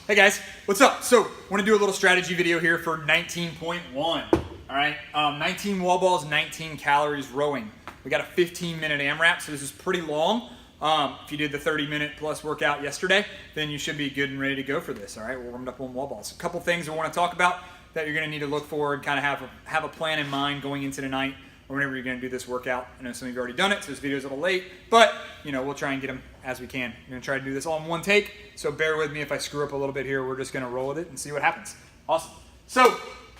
Hey guys, what's up? So, I want to do a little strategy video here for 19.1. All right, 19 wall balls, 19 calories rowing. We got a 15-minute AMRAP, so this is pretty long. If you did the 30-minute plus workout yesterday, then you should be good and ready to go for this. All right, we're warmed up on wall balls. A couple things I want to talk about that you're going to need to look for and kind of have a plan in mind going into the night or whenever you're going to do this workout. I know some of you have already done it, so this video's a little late, but we'll try and get them as we can. I'm going to try to do this all in one take, so bear with me if I screw up a little bit here. We're just going to roll with it and see what happens. Awesome. So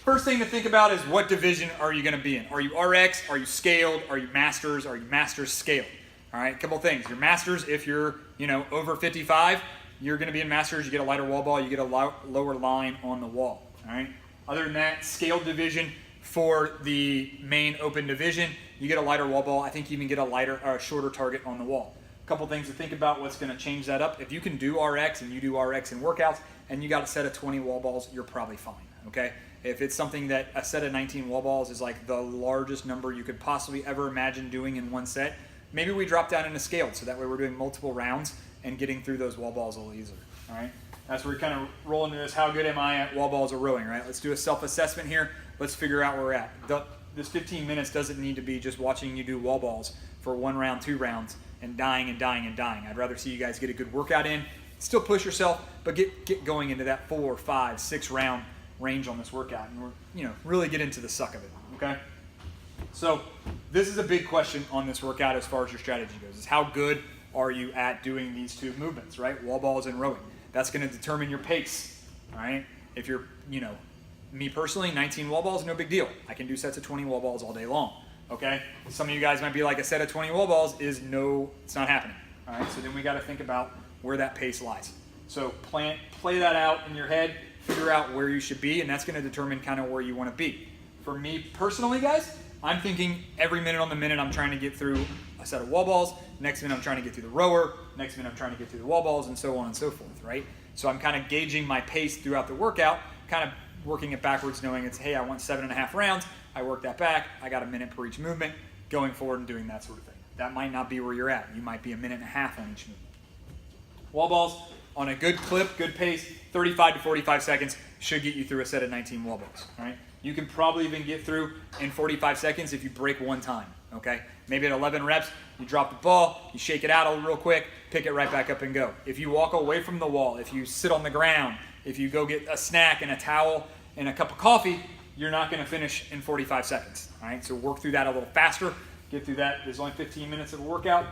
first thing to think about is what division are you going to be in? Are you RX? Are you scaled? Are you masters? Are you masters scaled? All right, a couple things. Your masters, if you're over 55, you're going to be in masters. You get a lighter wall ball. You get a lower line on the wall. All right. Other than that, scaled division for the main open division, you get a lighter wall ball. I think you even get a shorter target on the wall. A couple things to think about what's going to change that up. If you can do RX and you do RX in workouts and you got a set of 20 wall balls, you're probably fine. Okay. If it's something that a set of 19 wall balls is like the largest number you could possibly ever imagine doing in one set, maybe we drop down into scaled, so that way we're doing multiple rounds and getting through those wall balls a little easier. All right, that's where we kind of roll into this. How good am I at wall balls or rowing? Right. Let's do a self-assessment here. Let's figure out where we're at. This 15 minutes doesn't need to be just watching you do wall balls for 1 round, 2 rounds, and dying and dying and dying. I'd rather see you guys get a good workout in, still push yourself, but get going into that 4, 5, 6 round range on this workout, and really get into the suck of it. Okay. So this is a big question on this workout as far as your strategy goes, is how good are you at doing these two movements, right? Wall balls and rowing. That's going to determine your pace, all right? If you're, me personally, 19 wall balls, no big deal. I can do sets of 20 wall balls all day long, okay? Some of you guys might be like, a set of 20 wall balls it's not happening, all right? So then we got to think about where that pace lies. So play that out in your head, figure out where you should be, and that's going to determine kind of where you want to be. For me personally, guys, I'm thinking every minute on the minute I'm trying to get through a set of wall balls, next minute I'm trying to get through the rower, next minute I'm trying to get through the wall balls, and so on and so forth, right? So I'm kind of gauging my pace throughout the workout, kind of working it backwards, knowing it's, hey, I want 7.5 rounds, I work that back, I got a minute per each movement, going forward and doing that sort of thing. That might not be where you're at. You might be 1.5 minutes on each movement. Wall balls, on a good clip, good pace, 35 to 45 seconds should get you through a set of 19 wall balls, all right? You can probably even get through in 45 seconds if you break one time, okay? Maybe at 11 reps, you drop the ball, you shake it out real quick, pick it right back up and go. If you walk away from the wall, if you sit on the ground, if you go get a snack and a towel and a cup of coffee, you're not gonna finish in 45 seconds, all right? So work through that a little faster, get through that. There's only 15 minutes of a workout.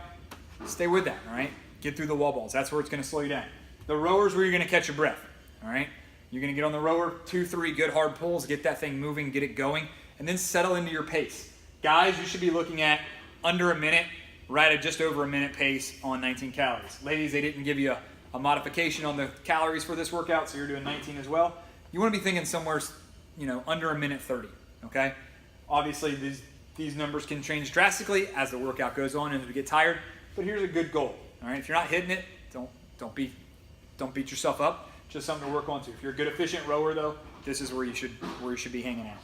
Stay with that, all right? Get through the wall balls. That's where it's gonna slow you down. The rower's where you're gonna catch your breath, all right? You're going to get on the rower, 2, 3 good hard pulls, get that thing moving, get it going, and then settle into your pace. Guys, you should be looking at under a minute, right at just over a minute pace on 19 calories. Ladies, they didn't give you a modification on the calories for this workout, so you're doing 19 as well. You want to be thinking somewhere, under 1:30, okay? Obviously, these numbers can change drastically as the workout goes on and as we get tired, but here's a good goal, all right? If you're not hitting it, don't beat yourself up. Just something to work on too. If you're a good efficient rower though, this is where you should be hanging out.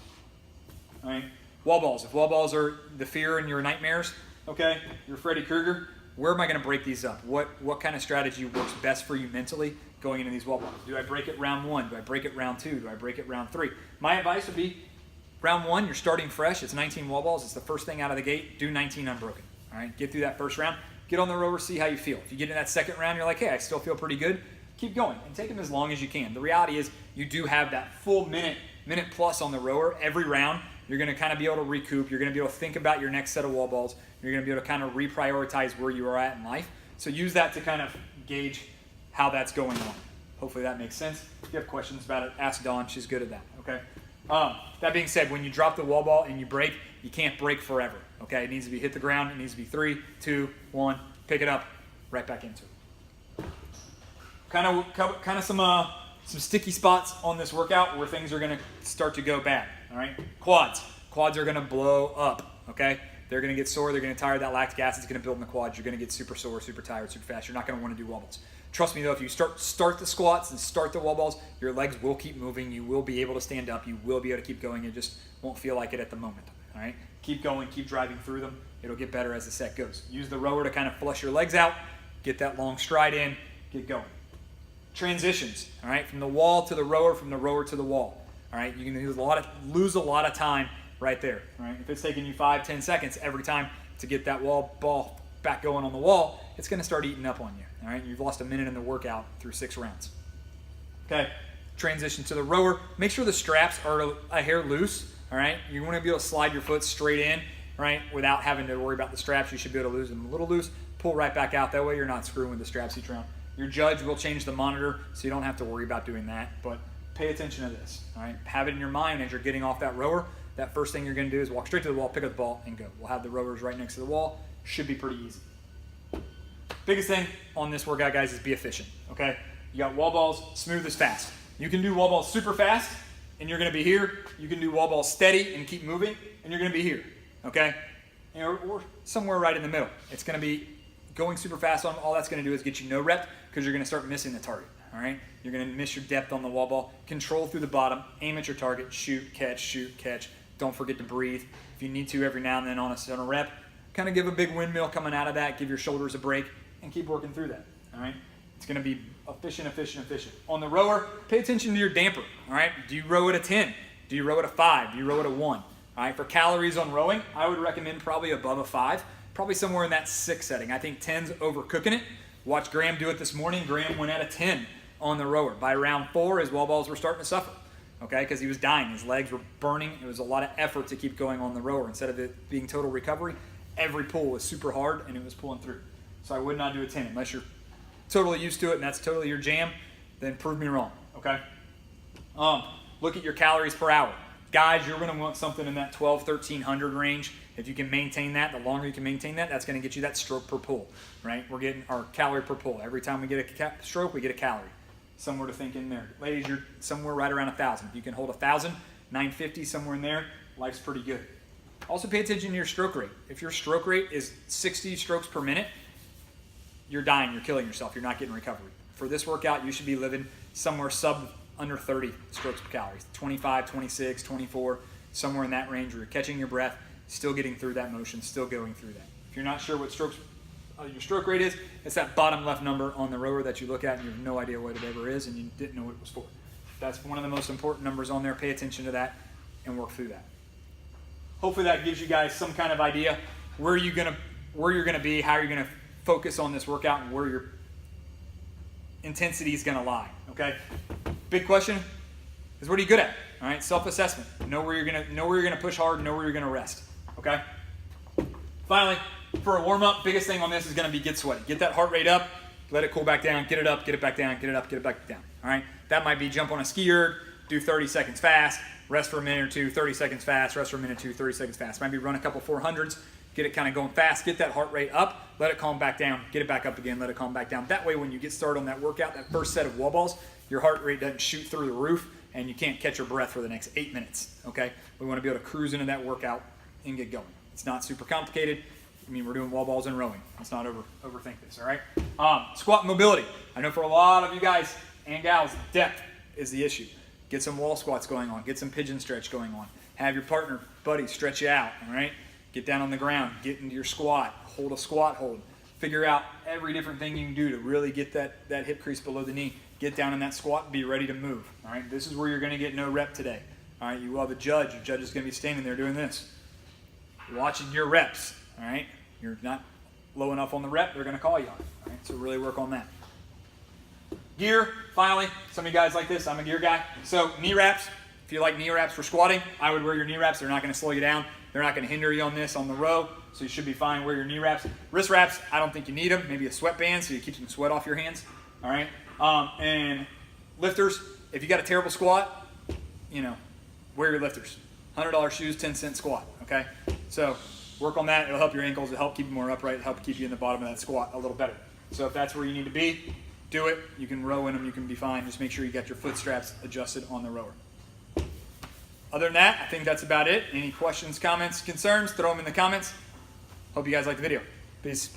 All right. Wall balls. If wall balls are the fear and your nightmares, okay, you're Freddy Krueger, where am I going to break these up? What kind of strategy works best for you mentally going into these wall balls? Do I break it round 1? Do I break it round 2? Do I break it round 3? My advice would be round 1, you're starting fresh. It's 19 wall balls. It's the first thing out of the gate. Do 19 unbroken. All right. Get through that first round. Get on the rower. See how you feel. If you get in that second round, you're like, hey, I still feel pretty good. Keep going and take them as long as you can. The reality is you do have that full minute plus on the rower every round. You're going to kind of be able to recoup. You're going to be able to think about your next set of wall balls. You're going to be able to kind of reprioritize where you are at in life. So use that to kind of gauge how that's going on. Hopefully that makes sense. If you have questions about it, ask Dawn. She's good at that. Okay. That being said, when you drop the wall ball and you break, you can't break forever. Okay. It needs to be hit the ground. It needs to be 3, 2, 1. Pick it up, right back into it. Kind of some sticky spots on this workout where things are going to start to go bad. All right, quads are going to blow up. Okay, they're going to get sore. They're going to tire. That lactic acid is going to build in the quads. You're going to get super sore, super tired, super fast. You're not going to want to do wall balls. Trust me though, if you start the squats and start the wall balls, your legs will keep moving. You will be able to stand up. You will be able to keep going. It just won't feel like it at the moment. All right, keep going, keep driving through them. It'll get better as the set goes. Use the rower to kind of flush your legs out. Get that long stride in. Get going. Transitions, all right, from the wall to the rower, from the rower to the wall. All right, you can lose a lot of time right there. All right, if it's taking you 5-10 seconds every time to get that ball back going on the wall, it's going to start eating up on you. All right, you've lost a minute in the workout through 6 rounds. Okay, transition to the rower. Make sure the straps are a hair loose. All right, you want to be able to slide your foot straight in, right, without having to worry about the straps. You should be able to lose them a little loose, pull right back out. That way you're not screwing with the straps each round. Your judge will change the monitor, so you don't have to worry about doing that, but pay attention to this. All right, have it in your mind as you're getting off that rower. That first thing you're going to do is walk straight to the wall, pick up the ball, and go. We'll have the rowers right next to the wall. Should be pretty easy. Biggest thing on this workout, guys, is be efficient, okay? You got wall balls, smooth as fast. You can do wall balls super fast, and you're going to be here. You can do wall balls steady and keep moving, and you're going to be here, okay? Or somewhere right in the middle. It's going to be going super fast. All that's going to do is get you no rep because you're going to start missing the target, all right? You're going to miss your depth on the wall ball. Control through the bottom, aim at your target, shoot, catch. Don't forget to breathe. If you need to every now and then on a rep, kind of give a big windmill coming out of that, give your shoulders a break, and keep working through that, all right? It's going to be efficient. On the rower, pay attention to your damper, all right? Do you row at a 10? Do you row at a 5? Do you row at a 1? All right, for calories on rowing, I would recommend probably above a 5, probably somewhere in that 6 setting. I think 10's overcooking it. Watch Graham do it this morning. Graham went at a 10 on the rower. By round 4, his wall balls were starting to suffer, okay, because he was dying. His legs were burning. It was a lot of effort to keep going on the rower. Instead of it being total recovery, every pull was super hard, and it was pulling through. So I would not do a 10 unless you're totally used to it and that's totally your jam, then prove me wrong, okay? Look at your calories per hour. Guys, you're going to want something in that 1,200-1,300 range. If you can maintain that, the longer you can maintain that, that's going to get you that stroke per pull, right? We're getting our calorie per pull. Every time we get a stroke, we get a calorie. Somewhere to think in there. Ladies, you're somewhere right around 1,000. If you can hold 1,000, 950, somewhere in there, life's pretty good. Also pay attention to your stroke rate. If your stroke rate is 60 strokes per minute, you're dying, you're killing yourself, you're not getting recovery. For this workout, you should be living somewhere under 30 strokes per calories, 25, 26, 24, somewhere in that range where you're catching your breath, still getting through that motion, still going through that. If you're not sure what your stroke rate is, it's that bottom left number on the rower that you look at and you have no idea what it ever is and you didn't know what it was for. That's one of the most important numbers on there. Pay attention to that and work through that. Hopefully that gives you guys some kind of idea where you're gonna be, how you're gonna focus on this workout, and where your intensity is gonna lie. Okay. Big question is, what are you good at? All right. Self-assessment. Know where you're gonna push hard. Know where you're gonna rest. Okay. Finally, for a warm-up, biggest thing on this is gonna be get sweaty. Get that heart rate up. Let it cool back down. Get it up. Get it back down. Get it up. Get it back down. All right. That might be jump on a ski erg, do 30 seconds fast, rest for a minute or two, 30 seconds fast, rest for a minute or two, 30 seconds fast. Might be run a couple 400s. Get it kind of going fast, get that heart rate up, let it calm back down, get it back up again, let it calm back down. That way when you get started on that workout, that first set of wall balls, your heart rate doesn't shoot through the roof and you can't catch your breath for the next 8 minutes, okay? We want to be able to cruise into that workout and get going. It's not super complicated. I mean, we're doing wall balls and rowing. Let's not overthink this, all right? Squat mobility. I know for a lot of you guys and gals, depth is the issue. Get some wall squats going on. Get some pigeon stretch going on. Have your partner, buddy, stretch you out, all right? Get down on the ground, get into your squat, hold a squat hold. Figure out every different thing you can do to really get that hip crease below the knee. Get down in that squat and be ready to move. All right, this is where you're going to get no rep today. All right, you will have a judge. Your judge is going to be standing there doing this, watching your reps. All right, you're not low enough on the rep, they're going to call you on it. All right, so really work on that. Gear, finally, some of you guys like this. I'm a gear guy. So knee wraps. If you like knee wraps for squatting, I would wear your knee wraps. They're not going to slow you down. They're not going to hinder you on this on the row, so you should be fine. Wear your knee wraps. Wrist wraps, I don't think you need them. Maybe a sweatband so you keep some sweat off your hands. All right. And lifters, if you got a terrible squat, wear your lifters. $100 shoes, 10-cent squat. Okay. So work on that. It'll help your ankles. It'll help keep you more upright. It'll help keep you in the bottom of that squat a little better. So if that's where you need to be, do it. You can row in them. You can be fine. Just make sure you got your foot straps adjusted on the rower. Other than that, I think that's about it. Any questions, comments, concerns, throw them in the comments. Hope you guys like the video. Peace.